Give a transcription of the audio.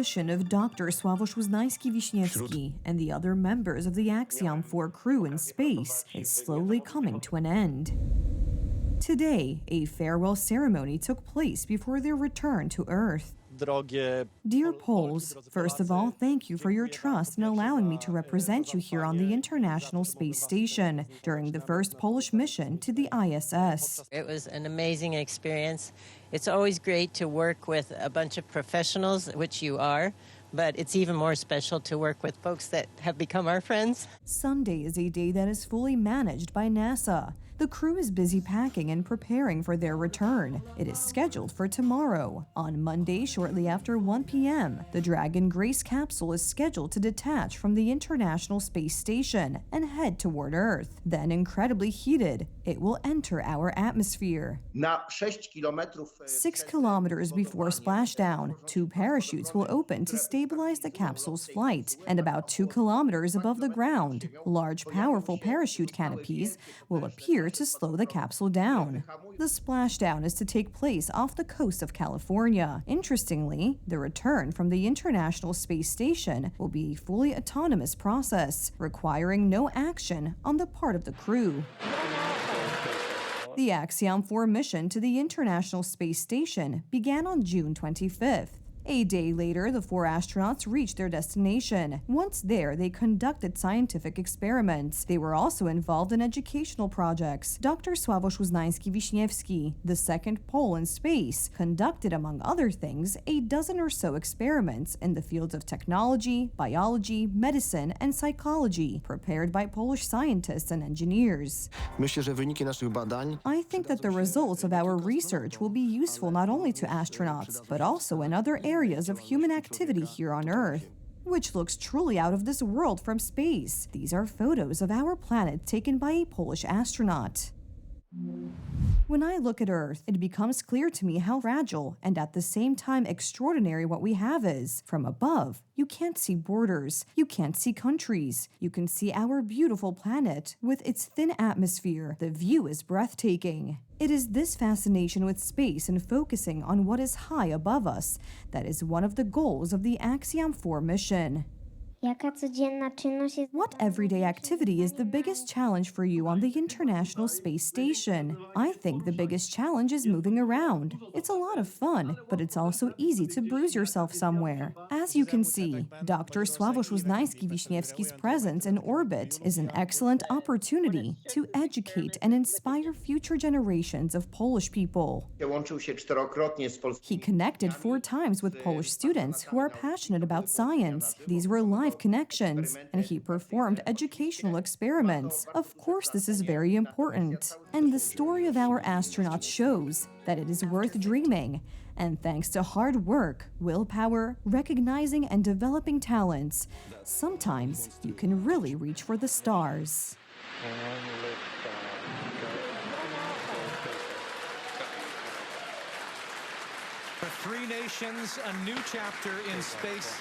mission of Dr. Sławosz Wiśniewski and the other members of the Axiom 4 crew in space is slowly coming to an end. Today, a farewell ceremony took place before their return to Earth. Dear Poles, first of all, thank you for your trust in allowing me to represent you here on the International Space Station during the first Polish mission to the ISS. It was an amazing experience. It's always great to work with a bunch of professionals, which you are, but it's even more special to work with folks that have become our friends. Sunday is a day that is fully managed by NASA. The crew is busy packing and preparing for their return. It is scheduled for tomorrow. On Monday, shortly after 1 p.m., the Dragon Grace capsule is scheduled to detach from the International Space Station and head toward Earth. Then, incredibly heated, it will enter our atmosphere. 6 kilometers before splashdown, 2 parachutes will open to stabilize the capsule's flight, and about 2 kilometers above the ground, large, powerful parachute canopies will appear to slow the capsule down. The splashdown is to take place off the coast of California. Interestingly, the return from the International Space Station will be a fully autonomous process, requiring no action on the part of the crew. The Axiom 4 mission to the International Space Station began on June 25th. A day later, the 4 astronauts reached their destination. Once there, they conducted scientific experiments. They were also involved in educational projects. Dr. Sławosz Wiśniewski, the second Pole in space, conducted, among other things, a dozen or so experiments in the fields of technology, biology, medicine, and psychology, prepared by Polish scientists and engineers. I think that the results of our research will be useful not only to astronauts, but also in other areas of human activity here on Earth, which looks truly out of this world from space. These are photos of our planet taken by a Polish astronaut. When I look at Earth, it becomes clear to me how fragile and at the same time extraordinary what we have is. From above, you can't see borders, you can't see countries. You can see our beautiful planet with its thin atmosphere. The view is breathtaking. It is this fascination with space and focusing on what is high above us that is one of the goals of the Axiom 4 mission. What everyday activity is the biggest challenge for you on the International Space Station? I think the biggest challenge is moving around. It's a lot of fun, but it's also easy to bruise yourself somewhere. As you can see, Dr. Sławosz Wiśniewski's presence in orbit is an excellent opportunity to educate and inspire future generations of Polish people. He connected 4 times with Polish students who are passionate about science. These were live connections, and he performed educational experiments. Of course, this is very important. And the story of our astronauts shows that it is worth dreaming. And thanks to hard work, willpower, recognizing and developing talents, sometimes you can really reach for the stars. For 3 nations, a new chapter in space.